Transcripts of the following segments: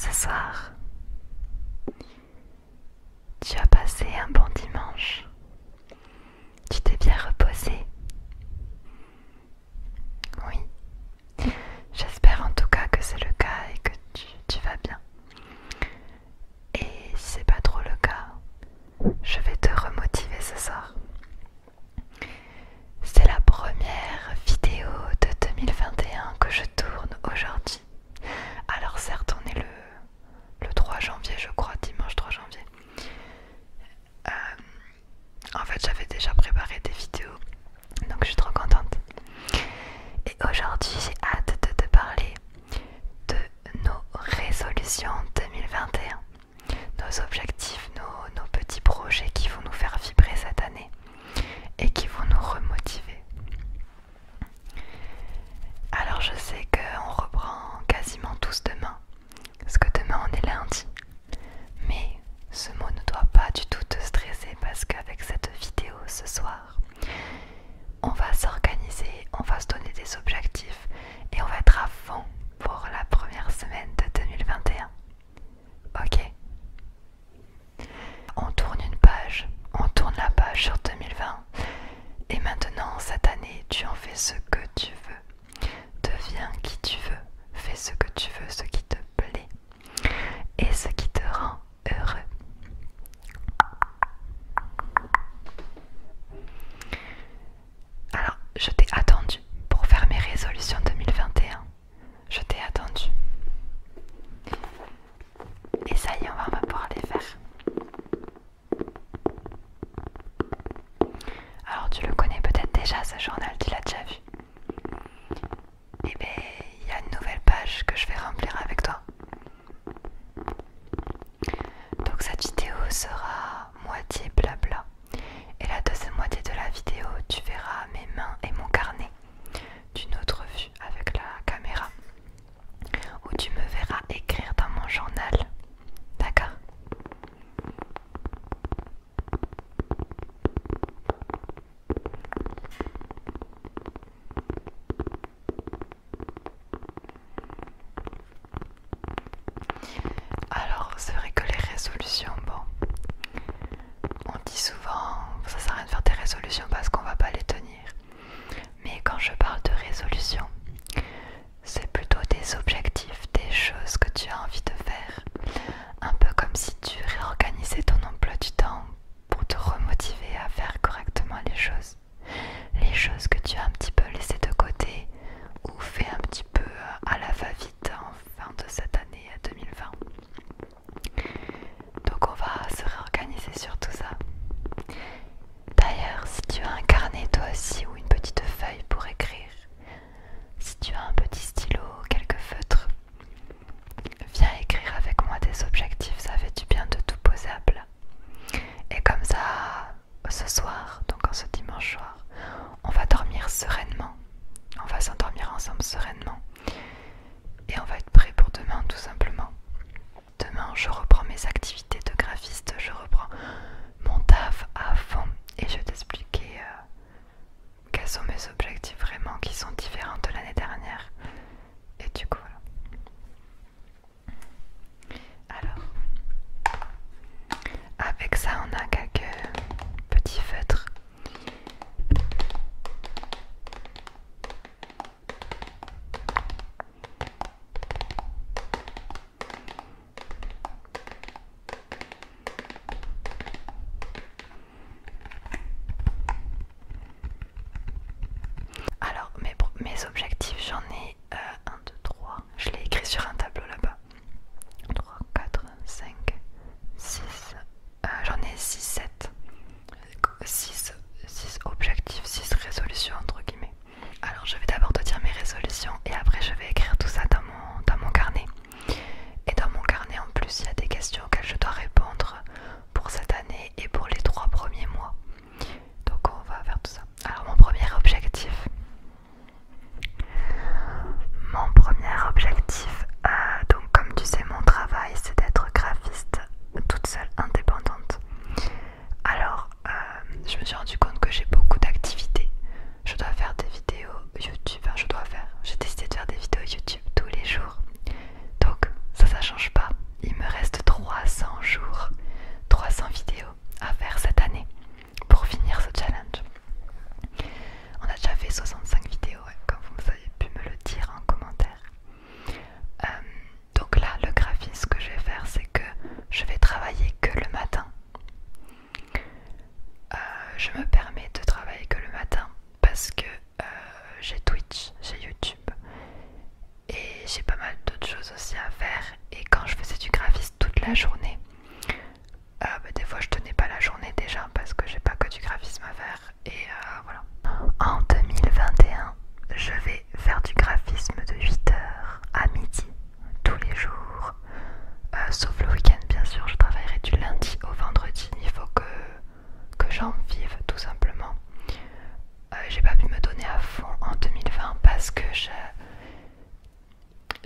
ce soir? Tu as passé un bon dimanche? Tu t'es bien reposé? Oui. J'espère en tout cas que c'est le cas et que tu vas bien. Et si c'est pas trop le cas, je vais te remotiver ce soir. C'est la première vidéo de 2021 que je tourne aujourd'hui. Alors certes on est le 3 janvier je crois, dimanche 3 janvier. En fait j'avais déjà préparé des vidéos, donc je suis trop contente. Et aujourd'hui j'ai hâte de te parler de nos résolutions 2021. Nos objectifs, nos petits projets qui vont nous faire vibrer cette année et qui vont nous remotiver. Alors je sais qu'on reprend quasiment tous demain, parce que demain on est lundi. Mais ce mot ne doit pas du tout te stresser parce qu'avec cette vidéo ce soir, on va s'organiser, on va se donner des objectifs et on va être à fond pour la première semaine de 2021. Ok? On tourne une page, on tourne la page sur 2020 et maintenant cette année tu en fais ce que tu veux. Deviens qui tu veux, fais ce que tu veux, ce qui te plaît et ce qui te rend heureux. Alors, je t'ai attendu pour faire mes résolutions 2021. Je t'ai attendu. Et ça y est, on va pouvoir les faire. Alors, tu le connais peut-être déjà ce journal, tu l'as déjà vu. Eh bien, il y a une nouvelle page que je vais remplir avec toi. Donc cette vidéo sera moitié blabla. Et la deuxième moitié de la vidéo, tu verras mes mains et mon carnet d'une autre vue avec la caméra, où tu me verras écrire dans mon journal. D'accord? Alors, c'est vrai que les résolutions, bon, on dit souvent, ça sert à rien de faire des résolutions parce qu'on va pas les tenir. Mais quand je parle de résolution, c'est plutôt des objectifs, des choses que tu as envie de faire. Un peu comme si tu réorganisais ton emploi du temps pour te remotiver à faire correctement les choses. Les choses que tu as un petit peu laissées de côté ou fait un petit peu à la va-vite en fin de cette année 2020. Donc on va se réorganiser sur tout ça. D'ailleurs, si tu as un carnet toi aussi ou une petite feuille pour écrire, si tu as un petit stylo, quelques feutres, viens écrire avec moi des objectifs, ça fait du bien de tout poser à plat. Et comme ça, ce soir, donc en ce dimanche soir, on va dormir sereinement. On va s'endormir ensemble sereinement. Et on va être prêt pour demain tout simplement. Demain, je reprends mes activités de graphiste, je reprends mon taf à fond et je vais t'expliquer quels sont mes objectifs vraiment qui sont différents de l'année dernière. Et du coup, voilà. Alors, avec ça, on a quelques petits feutres. Alors, mes objectifs, j'en ai 1, 2, 3. Je l'ai écrit sur un tableau là-bas. 3, 4, 5, 6. J'en ai 6, 7. 6 objectifs, 6 résolutions entre guillemets. Alors, je vais d'abord te dire mes résolutions et après je vais écrire tout ça dans mon carnet. Et dans mon carnet, en plus, il y a des questions auxquelles je dois répondre pour cette année et pour les 3 premiers mois. Donc, on va faire tout ça. Alors, mon premier objectif, donc comme tu sais, mon travail c'est d'être graphiste toute seule, indépendante. Alors je me suis rendu compte que j'ai beaucoup d'activités. Je dois faire des vidéos YouTube, j'ai décidé de faire des vidéos YouTube tous les jours. montage, j'ai YouTube et j'ai pas mal d'autres choses aussi à faire. Et quand je faisais du graphisme toute la journée, des fois je tenais pas la journée déjà parce que j'ai pas que du graphisme à faire. Et voilà. En 2021, je vais faire du graphisme de 8h à midi tous les jours, sauf le week-end bien sûr. Je travaillerai du lundi au vendredi. Il faut que j'en vive tout simplement. J'ai pas pu me donner à fond en 2020 parce que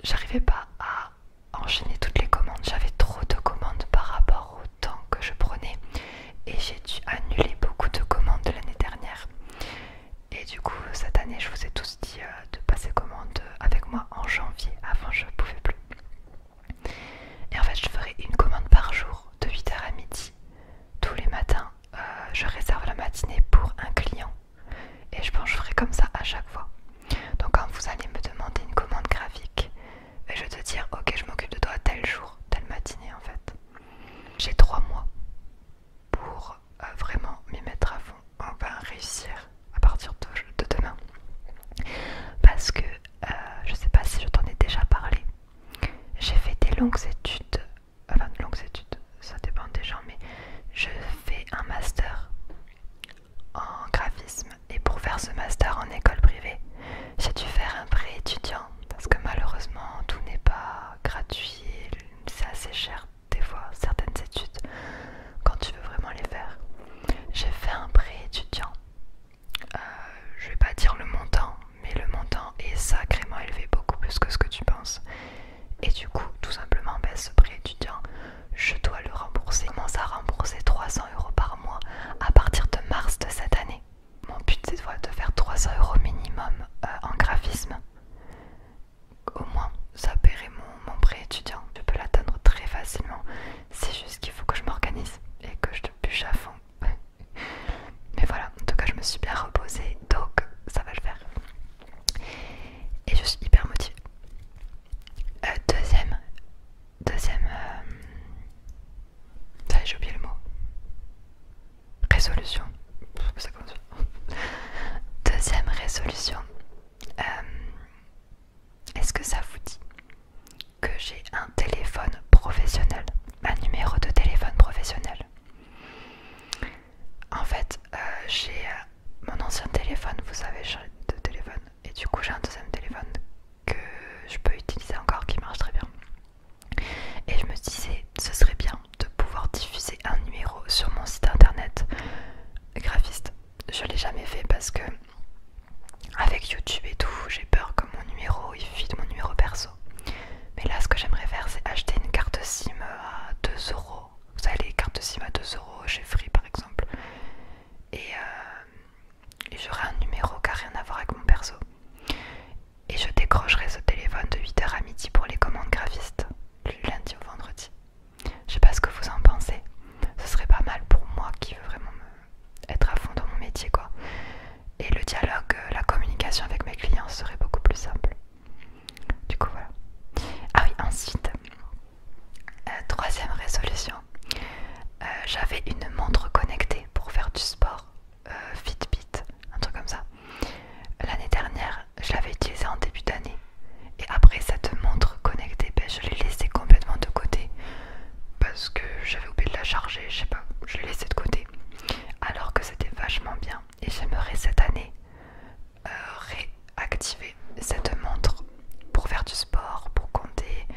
j'arrivais pas à enchaîner toutes les commandes. J'avais trop de commandes par rapport au temps que je prenais et j'ai dû annuler beaucoup de commandes de l'année dernière. Et du coup cette année je vous ai tous dit de passer commande avec moi en janvier. Avant je pouvais plus. Et en fait je ferai une commande par jour de 8h à midi. Tous les matins je réserve la matinée pour un client. Et je pense que je ferai comme ça à chaque fois. Donc quand vous allez me demander une commande graphique, je vais te dire ok je m'occupe de toi tel jour, telle matinée en fait. J'ai 3 mois pour vraiment m'y mettre à fond. On va réussir à partir de demain. Parce que je sais pas si je t'en ai déjà parlé. J'ai fait des longues études, enfin de longues études, ça dépend des gens, mais je fais un master en graphisme et pour faire ce master en école privée, j'ai dû faire un prêt étudiant parce que malheureusement tout n'est pas gratuit, c'est assez cher des fois certaines études quand tu veux vraiment les faire. J'ai fait un prêt étudiant, je vais pas dire le montant, mais le montant est sacrément élevé, beaucoup plus que ce que tu penses. Et du coup tout simplement ce prêt étudiant je dois le rembourser. Je commence à rembourser 300 € par mois à partir de mars de cette année. Mon but c'est de faire 300 € minimum en graphisme. Au moins ça paierait mon prêt étudiant. Je peux l'atteindre très facilement. C'est juste qu'il faut que je m'organise et que je te bûche à fond. Mais voilà, en tout cas je me suis bien reposée, donc ça va le faire. Et je suis hyper motivée. J'ai oublié le mot. Résolution. Ça commence. Deuxième résolution. Est-ce que ça vous dit que j'ai un téléphone professionnel, un numéro de téléphone professionnel? En fait, j'ai mon ancien téléphone, vous savez, j'ai deux téléphones, et du coup j'ai un deuxième téléphone que je peux utiliser encore qui marche très bien. Et je me disais, ce serait bien de pouvoir diffuser un numéro sur mon site internet graphiste. Je l'ai jamais fait parce que avec YouTube et tout, j'ai peur que mon numéro il fuite mon numéro perso. Mais là, ce que j'aimerais faire, c'est acheter une carte SIM à 2 €. Vous savez, les cartes SIM à 2 € chez Free par exemple. Et j'aurai un numéro qui n'a rien à voir avec mon perso. Et je décrocherai ce téléphone de 8h à midi pour les commandes graphistes, du lundi au vendredi. Je sais pas ce que vous en pensez. Ce serait pas mal pour moi qui veux vraiment être à fond dans mon métier quoi. Et le dialogue, la communication avec mes clients serait beaucoup plus simple. Du coup voilà. Ah oui, ensuite, troisième résolution. J'avais une montre connectée pour faire du sport, Fitbit, un truc comme ça. L'année dernière, je l'avais utilisée en début d'année. Et après cette montre connectée, je l'ai laissée complètement de côté. Parce que j'avais oublié de la charger, je sais pas, je l'ai laissée de côté. Alors que c'était vachement bien. Et j'aimerais cette année réactiver cette montre pour faire du sport, pour compter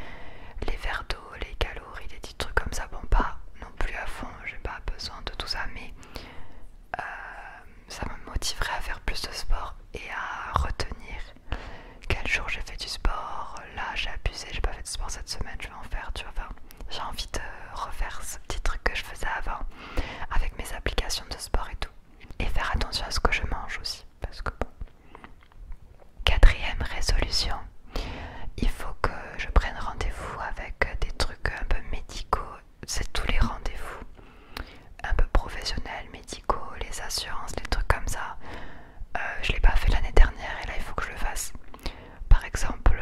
les verres d'eau, les calories, des petits trucs comme ça. Bon, pas non plus à fond, j'ai pas besoin de tout ça, mais ça me motiverait à faire plus de sport et à retenir quel jour j'ai fait du sport. Là j'ai abusé, j'ai pas fait de sport cette semaine, je vais en faire, tu vois. Enfin, j'ai envie de refaire ce petit truc que je faisais avant avec mes applications de sport et tout. Et faire attention à ce que je mange aussi, parce que bon. Quatrième résolution, il faut que je prenne rendez-vous avec des trucs un peu médicaux. C'est tous les rendez-vous un peu professionnels, médicaux, les assurances, les trucs comme ça. Je l'ai pas fait l'année dernière et là il faut que je le fasse. Par exemple,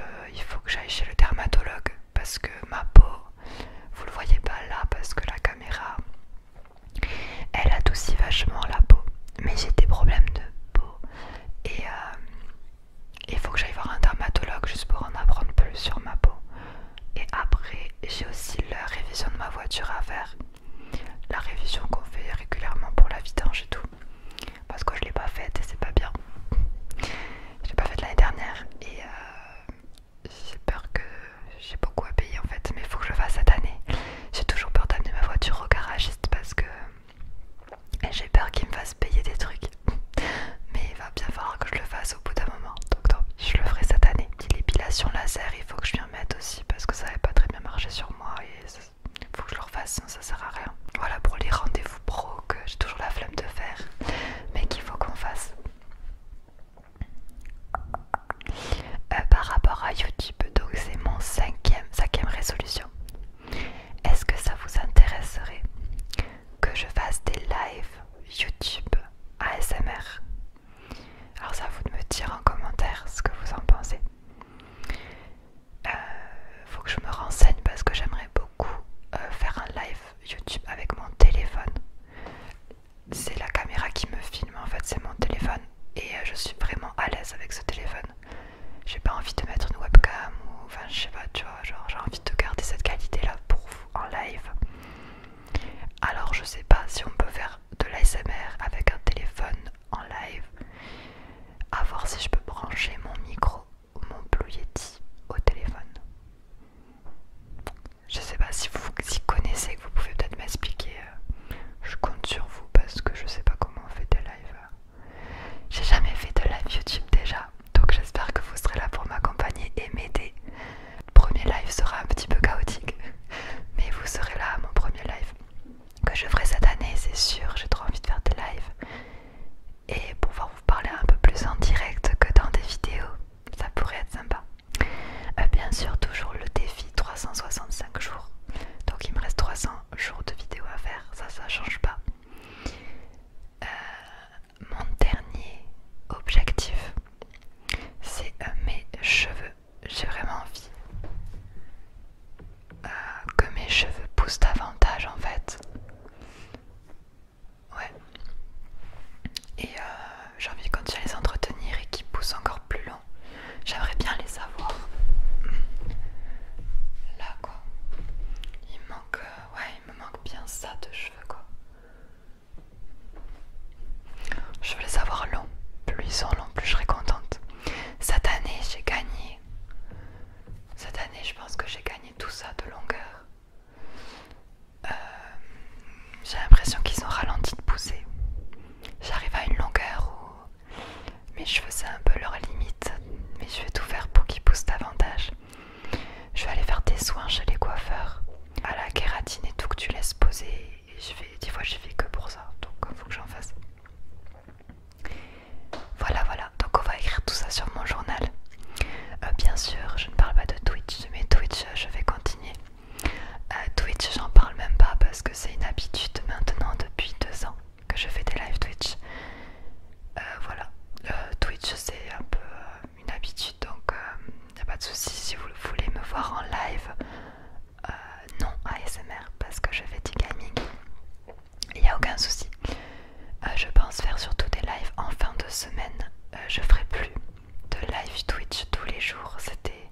les jours, c'était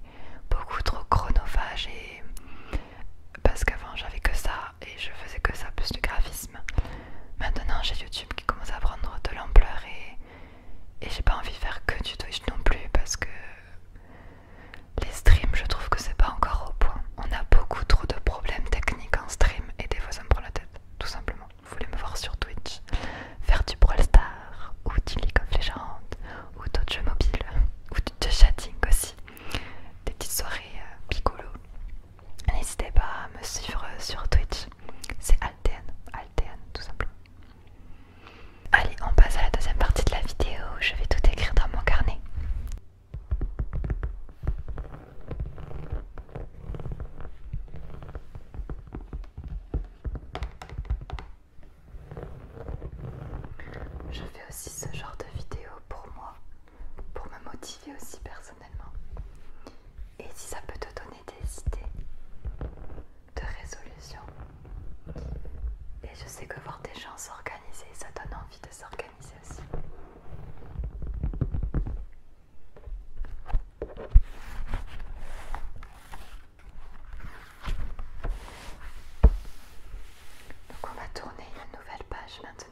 beaucoup trop chronophage et parce qu'avant j'avais que ça et je faisais que ça plus du graphisme. Maintenant j'ai YouTube qui commence à prendre de l'ampleur et j'ai pas envie de faire que du Twitch non plus parce que les streams je trouve que c'est pas encore au point. On a beaucoup trop de problèmes techniques en stream et des fois ça me prend la tête, tout simplement. Vous voulez me voir sur Twitch faire du Brawl Stars ou du League of Legends ou d'autres jeux mobiles ou de chatting aussi, des petites soirées piccolo. N'hésitez pas à me suivre sur Twitch, c'est Altean tout simplement. Allez, on passe à la deuxième partie de la vidéo, je vais tout écrire dans mon carnet. Je fais aussi ce genre de vidéo pour moi, pour me motiver aussi personnellement. Et si ça peut te donner des idées de résolution. Et je sais que voir des gens s'organiser, ça donne envie de s'organiser aussi. Donc on va tourner une nouvelle page maintenant.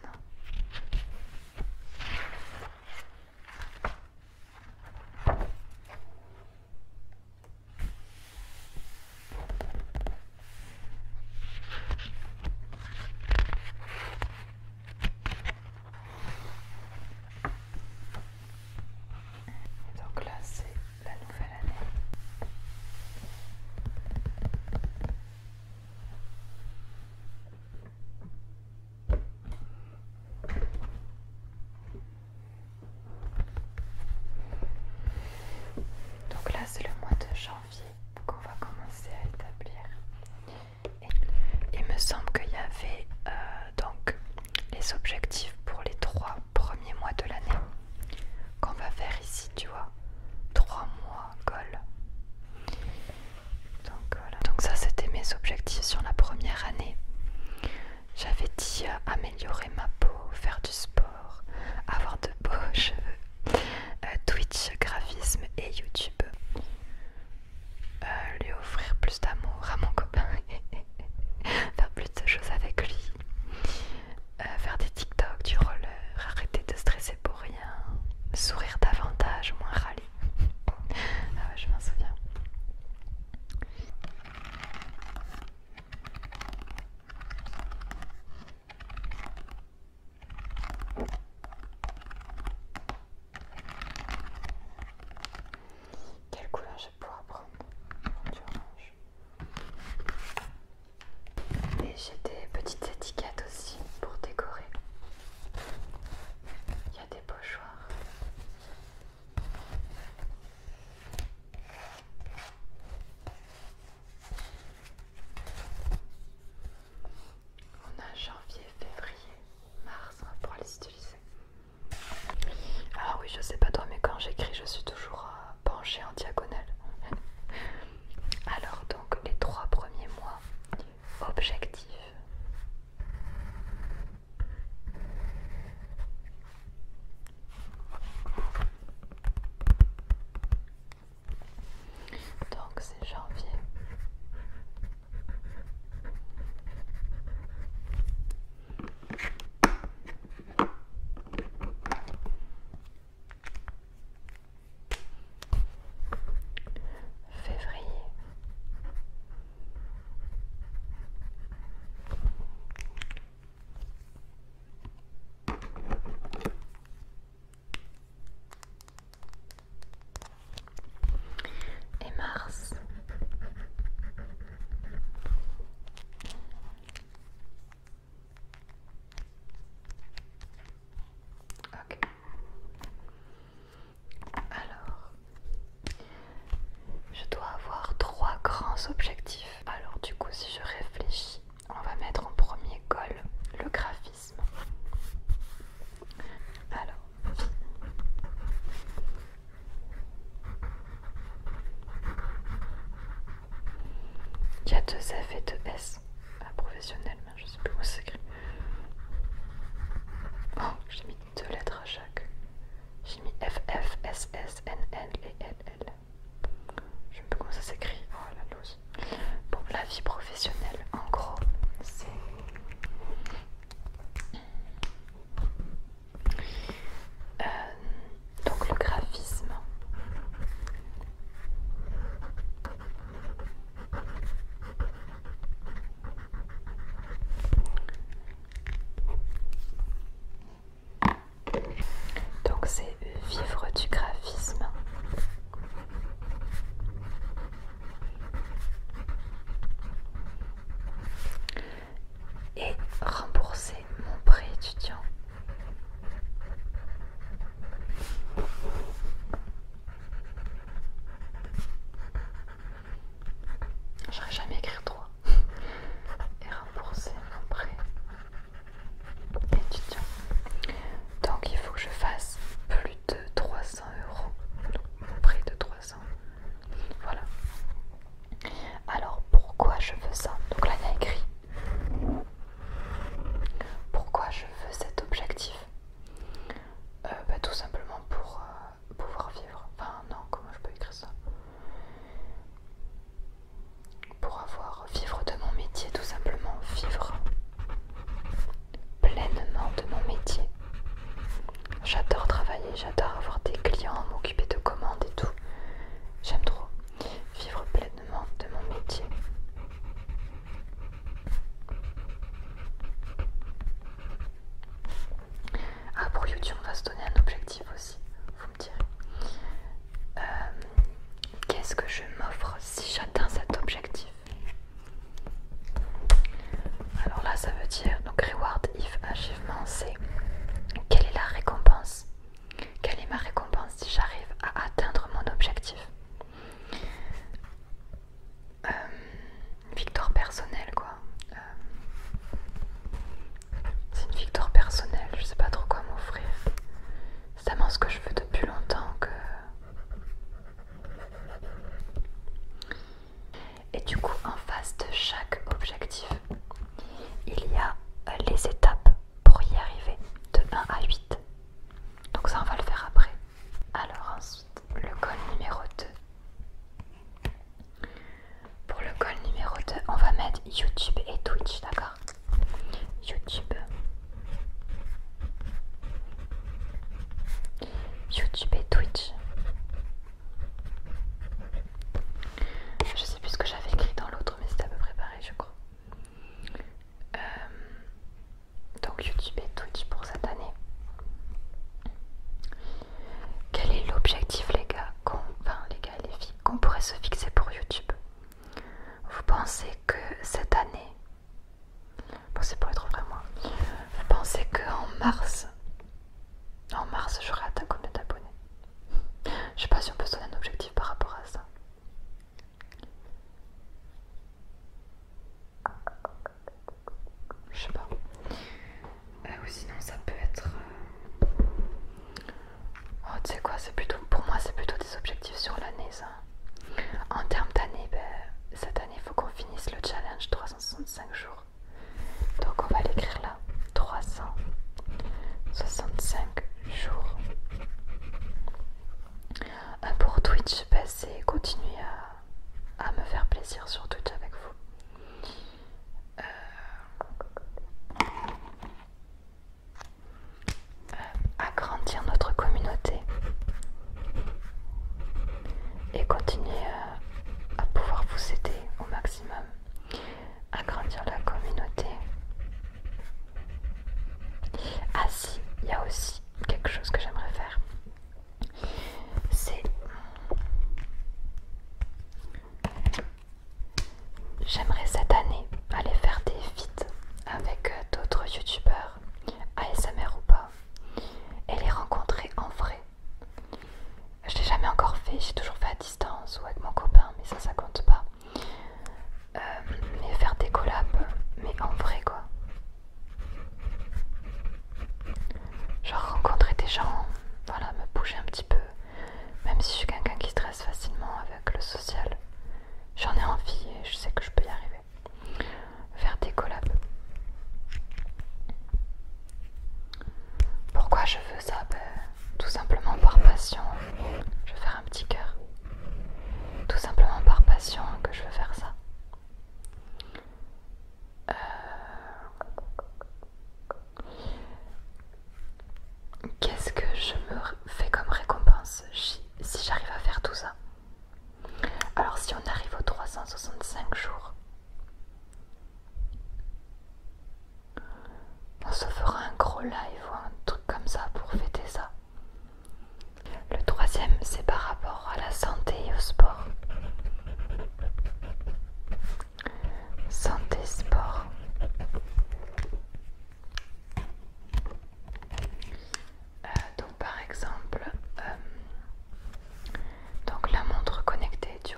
Donc là c'est la nouvelle année. Donc là c'est le mois de janvier qu'on va commencer à établir. Et il me semble qu'il y avait donc les objectifs pour les 3 premiers mois de l'année qu'on va faire ici, tu vois. 3 mois goal. Donc voilà. Donc ça c'était mes objectifs sur la première année. J'avais dit améliorer ma peau, faire du sport, avoir de beaux cheveux, Twitch, graphisme et YouTube. Lui offrir plus d'amour à mon copain, faire plus de choses avec lui, faire des TikTok, du roller, arrêter de stresser pour rien, sourire davantage, moins râler. Ah ouais, je m'en souviens. Quelle couleur je vais pouvoir prendre? Du orange. Et j'ai des petites étiquettes aussi pour décorer. Il y a des pochoirs. On a janvier, février, mars, on va pouvoir les utiliser. Ah oui, je sais pas toi, mais quand j'écris, je suis toujours penchée en diagonale. Alors donc les 3 premiers mois, objectifs. Donc c'est janvier. Février. Et mars. Ok. Alors, je dois avoir 3 grands objectifs. Alors du coup, si je réfléchis, on va mettre en premier goal le graphisme. Alors, il y a 2 F et 2 S à professionnel, mais je sais plus comment ça s'écrit. Oh, j'ai mis 2 lettres à chaque. J'ai mis F, F, S, S, N, L et L, L. professionnel. En gros, c'est donc le graphisme. Donc c'est vivre du graphisme. Et rembourser mon prêt étudiant. J'aurais jamais écrit droit. Et rembourser mon prêt étudiant. Donc il faut que je fasse plus de 300 €. Donc près de 300. Voilà. Alors pourquoi je veux ça? Donc là il y a écrit. Pourquoi je veux cet objectif? Tout simplement pour pouvoir vivre. Enfin non, comment je peux écrire ça? Pour vivre de mon métier, tout simplement. Vivre pleinement de mon métier. J'adore travailler, j'adore avoir des clients, m'occuper de commandes et tout. J'aime trop vivre pleinement de mon métier. Ah, pour YouTube, on va se donner un objectif aussi, vous me direz. Qu'est-ce que je m'offre si j'atteins cet objectif? Alors là, ça veut dire, donc reward if achievement, c'est quelle est la récompense? Quelle est ma récompense si j'arrive à atteindre mon objectif? Victoire personnelle, quoi. C'est une victoire personnelle, je sais pas trop quoi m'offrir. C'est tellement ce que je veux depuis longtemps que... Et du coup, en face de chaque objectif, il y a les étapes pour y arriver, de 1 à 8. Donc ça, on va le faire après. Alors ensuite, le goal numéro 2. Pour le goal numéro 2, on va mettre YouTube et Twitch, d'accord? YouTube. YouTube et Twitch. Je sais plus ce que j'avais écrit dans l'autre, mais c'était à peu près pareil, je crois. Donc YouTube et Twitch pour cette année. Quel est l'objectif, les gars, les gars et les filles, qu'on pourrait se fixer pour YouTube? Vous pensez que cette année, bon c'est pour être vrai moi, vous pensez qu'en mars j'aurai atteint combien d'abonnés? Je sais pas si on peut se donner un objectif par rapport à ça. Je sais pas. Ou sinon ça peut être... Oh, tu sais quoi, c'est plutôt, pour moi c'est plutôt des objectifs sur l'année ça. En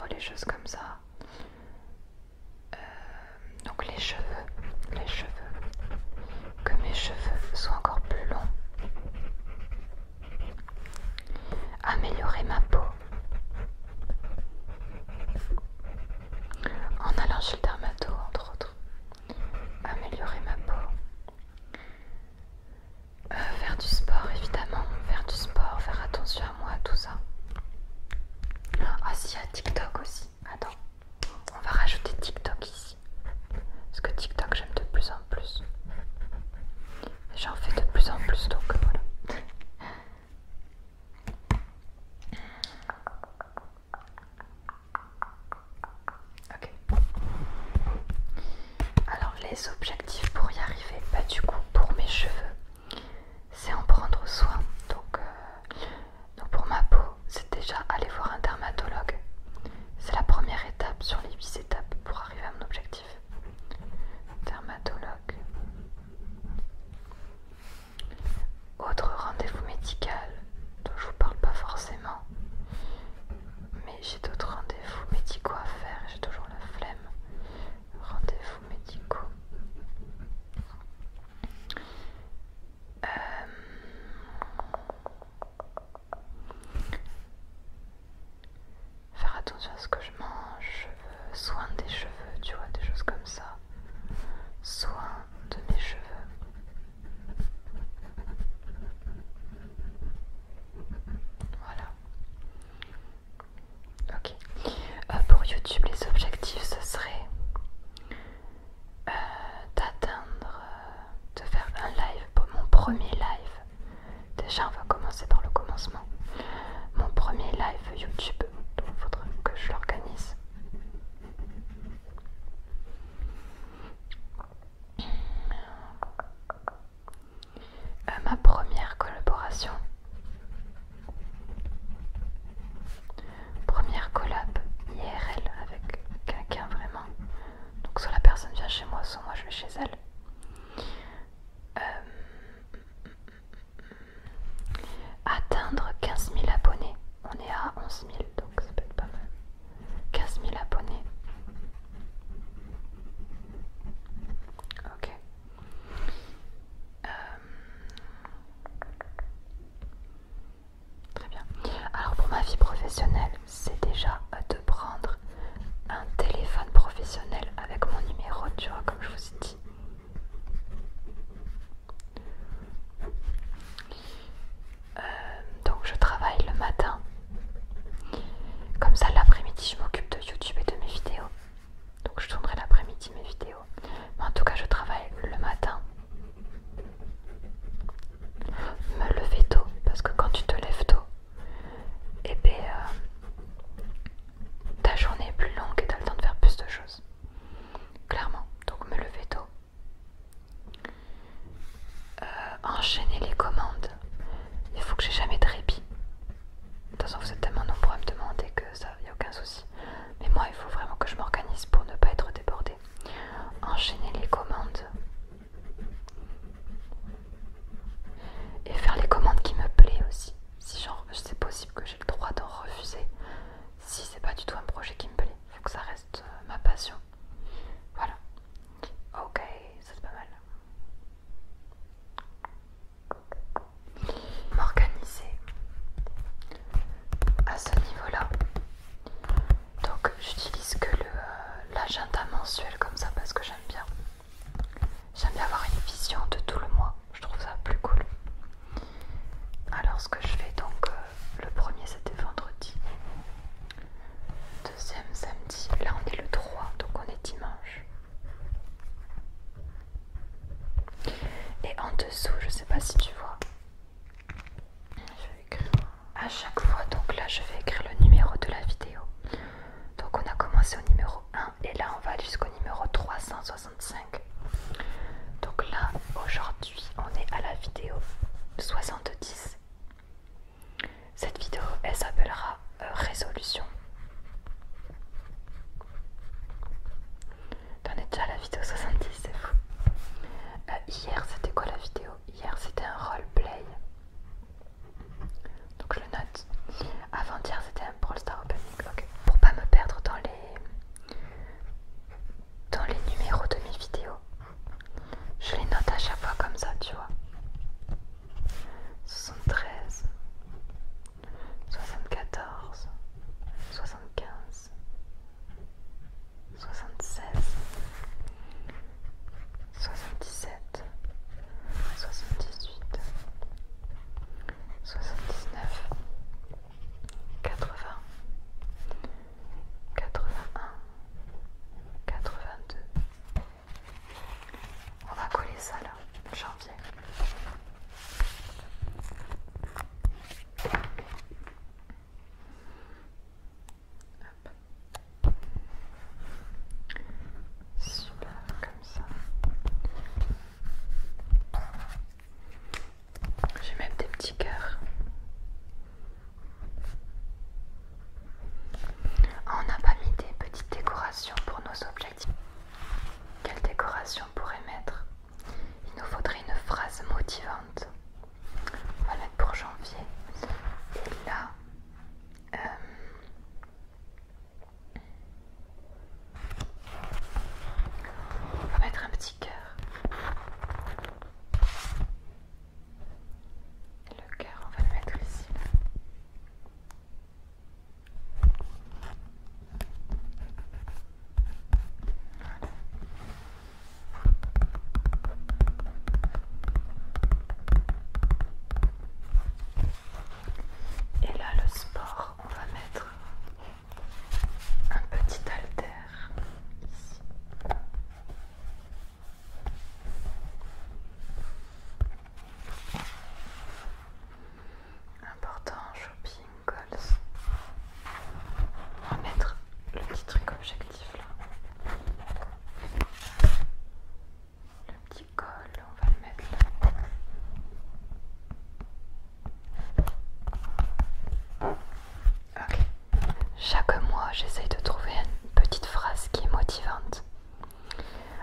les choses comme ça. Donc les cheveux, que mes cheveux soient encore plus longs, améliorer ma peau en allant chez le dermato entre autres, améliorer ma peau, faire du sport évidemment, faire attention à moi, tout ça. Ah si, il y a TikTok aussi, attends, on va rajouter TikTok ici, parce que TikTok j'aime de plus en plus. J'en fais de plus en plus, donc voilà. Ok. Alors les objectifs pour y arriver, bah du coup pour mes cheveux, c'est en prendre soin. Donc pour ma peau, c'est déjà aller voir un dermatologue. C'est la première étape sur les 8 étapes pour arriver à mon objectif. Dermatologue. Autre rendez-vous médical dont je vous parle pas forcément, mais j'ai d'autres rendez-vous médicaux à faire et j'ai toujours la flemme. Rendez-vous médicaux. Faire attention à ce que je mange, soin des cheveux, tu vois, des choses comme ça. Soin de mes cheveux. Voilà. Ok. Pour YouTube, les objectifs, ce serait d'atteindre, de faire un live, pour mon premier live. Déjà, on va commencer par le commencement. Mon premier live YouTube, donc il faudra que je l'organise. Ma première collaboration. Première collab IRL avec quelqu'un vraiment. Donc soit la personne vient chez moi, soit moi je vais chez elle. Atteindre 15 000 abonnés. On est à 11 000, donc ça peut être pas mal. 15 000 abonnés. Ok. Très bien. Alors pour ma vie professionnelle, c'est déjà de prendre un téléphone professionnel avec mon numéro, tu vois, comme je vous ai dit. Donc je travaille le matin. Comme ça l'après-midi je m'occupe de YouTube et de mes vidéos. Donc je tournerai l'après-midi mes vidéos. Mais en tout cas je travaille le matin. Me lever tôt, parce que quand tu te lèves tôt, et bien ta journée est plus longue et tu as le temps de faire plus de choses. Clairement. Donc me lever tôt. Enchaîner les commandes. Il faut que j'ai jamais de répit. De toute façon vous êtes tellement nombreux à me demander que ça, il n'y a aucun souci. Mais moi il faut vraiment que je m'organise pour ne pas être débordée. Enchaîner les commandes. Et faire les commandes qui me plaisent aussi. Si genre c'est possible que j'ai le droit d'en refuser. Si c'est pas du tout un projet qui me plaît. Il faut que ça reste ma passion. Voilà. Ok, ça c'est pas mal. M'organiser à ce niveau-là. Donc j'utilise que l'agenda mensuel comme ça parce que j'aime bien. J'aime bien avoir une vision de tout le mois. Je trouve ça plus cool. Alors ce que je fais donc, le premier c'était vendredi. Deuxième samedi. Là on est le 3, donc on est dimanche. Et en dessous, je sais pas si tu vois. Je vais écrire à chaque fois, donc là je vais écrire le numéro de la vidéo. Donc on a commencé au numéro 1 et là on va aller jusqu'au numéro 365. Donc là aujourd'hui on est à la vidéo 70. Cette vidéo elle s'appellera résolution. T'en es déjà à la vidéo 70, c'est fou. Hier c'était quoi la vidéo? Hier c'était un roleplay. Donc je le note. Avant-hier c'était j'essaye de trouver une petite phrase qui est motivante.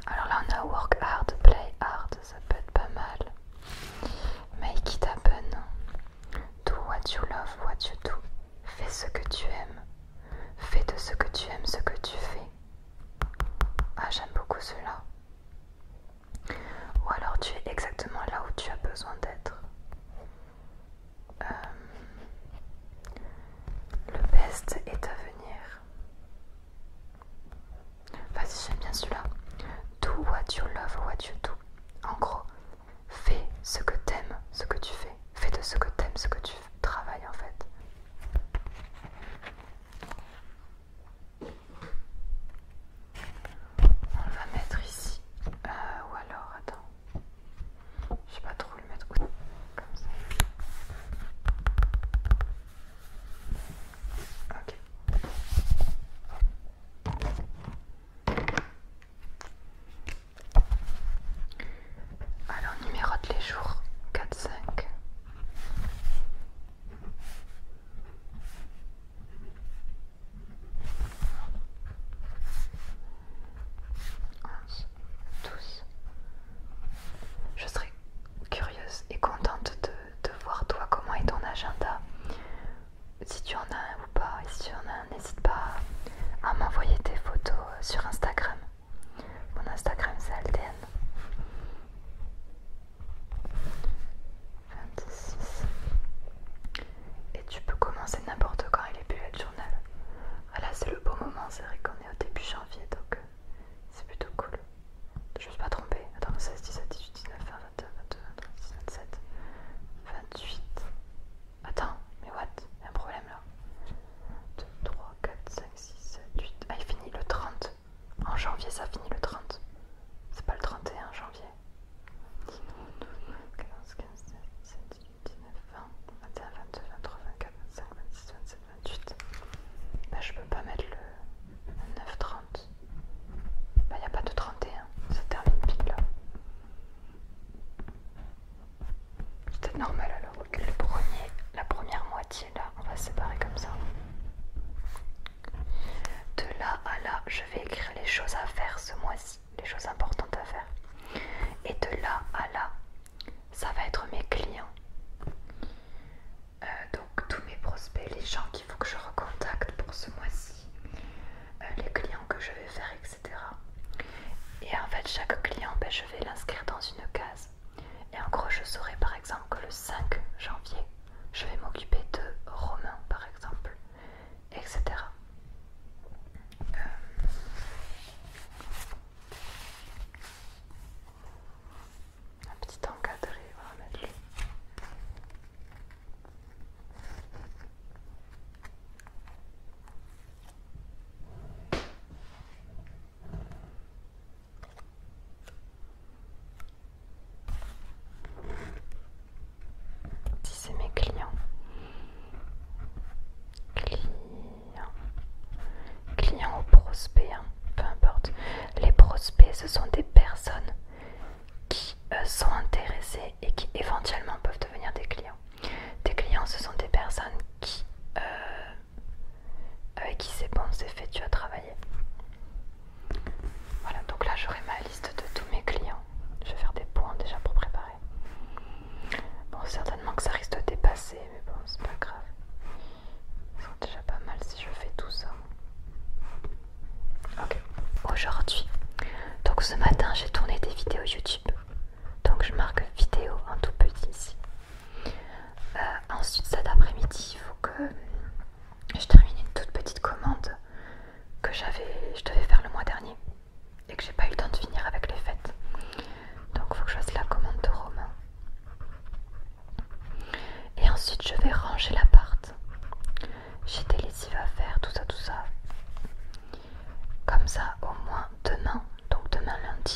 Alors là on a work hard, play hard, ça peut être pas mal. Make it happen. Do what you love, what you do. Fais ce que tu aimes. Fais de ce que tu aimes ce que tu fais. Ah, j'aime beaucoup cela. Ou alors tu es exactement là où tu as besoin d'être. Le best est à venir. Vas-y, j'aime bien celui-là. Do what you love, what you do. En gros, fais ce que t'aimes, ce que tu fais. Fais de ce que t'aimes, ce que tu travailles en fait. On va mettre ici. Ou alors, attends. Je sais pas trop le mettre où. Comme ça. Ok. Alors, numérote les jours. 4, 5. 11, 12. Je serais curieuse et contente de voir toi comment est ton agenda. Si tu en as un ou pas, et si tu en as un, n'hésite pas à m'envoyer tes photos sur Instagram. Mon Instagram c'est Alden. 26. Et tu peux commencer n'importe quand et les bullet journal. Voilà, c'est le bon moment, c'est vrai qu'on est au début janvier donc c'est plutôt cool. Je ne me suis pas trompée. Attends, 16, 17, 18, 19, 20, 22, 22, 23, 26, 27, 28. Attends, mais what? Il y a un problème là. 2, 3, 4, 5, 6, 7, 8. Ah, il finit le 30. En janvier, ça finit le 30. C'est pas le 31 janvier. 14, 15, 16, 17, 18, 19, 20, 21, 22, 23, 24, 25, 26, 27, 28. Bah, je peux pas mettre le 9, 30. Bah, y a pas de 31. Ça termine pile là. C'est peut-être normal alors. La première moitié là, on va se séparer comme ça. De là à là, je vais écrire les choses à faire ce mois-ci, les choses importantes à faire. Et de là à là, ça va être mes clients. Donc tous mes prospects, les gens qu'il faut que je recontacte pour ce mois-ci, les clients que je vais faire, etc. Et en fait, chaque client, ben, je vais l'inscrire dans une case. Et en gros, je saurai par exemple que le 5 janvier, je vais m'occuper de Romain, par exemple, etc. Un petit encadré, on va mettre lui. Si c'est mes clients. Clients ou prospects, hein, peu importe. Les prospects, ce sont des personnes qui sont intéressées et qui éventuellement peuvent devenir des clients. Des clients, ce sont des personnes qui, avec qui c'est bon, c'est fait, tu as travaillé. Voilà, donc là j'aurai ma liste de tous mes clients. Je vais faire des points déjà pour préparer. Bon, certainement que ça risque de dépasser, mais bon, c'est pas grave. Ils sont déjà pas mal si je fais tout ça. Ok, aujourd'hui, donc ce matin j'ai tourné des vidéos YouTube. Donc je marque vidéo en tout petit ici. Ensuite cet après-midi, il faut que je termine une toute petite commande que je devais faire le mois dernier et que j'ai pas eu le temps de finir avec les fêtes. Donc il faut que je fasse la commande de Romain. Et ensuite je vais ranger l'appart. J'ai des lessives à faire, tout ça. Comme ça au moins demain, donc demain lundi,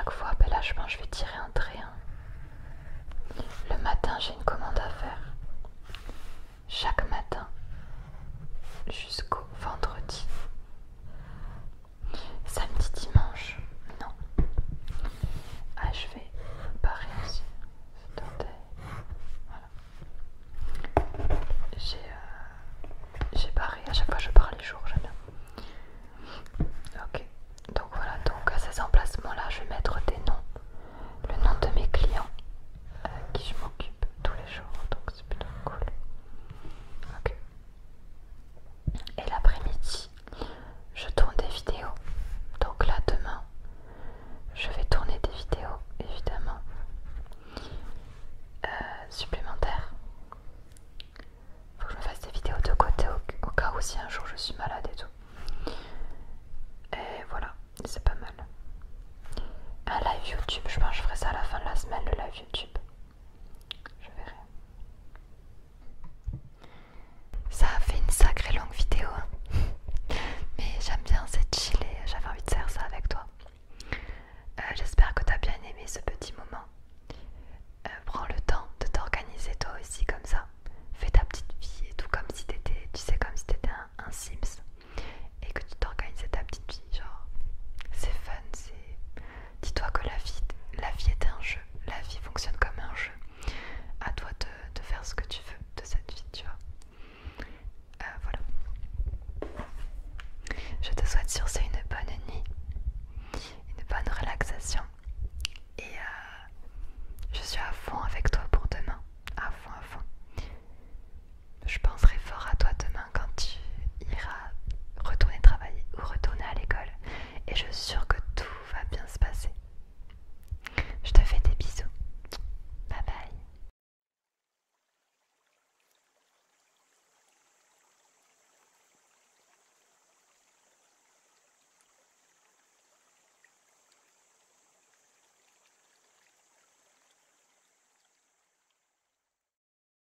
chaque fois. Ben là je pense que je vais tirer un trait. Hein. Le matin j'ai une commande à faire. Chaque matin jusqu'au vendredi. Samedi, dimanche, non. Ah, je vais barrer aussi. Voilà. J'ai barré. À chaque fois, je barre les jours. J'aime bien. Ok. Donc voilà. Donc à ces emplacements-là, je vais mettre des noms. Le nom de mes clients qui je m'occupe tous les jours. Donc c'est plutôt cool. Ok. Et l'après-midi, je tourne des vidéos. Donc là, demain, je vais tourner des vidéos, évidemment, supplémentaires. Faut que je me fasse des vidéos de côté au cas où si un jour je suis malade et tout. Et voilà, c'est pas mal. Un live YouTube, je pense que je ferai ça à la fin de la semaine, le live YouTube.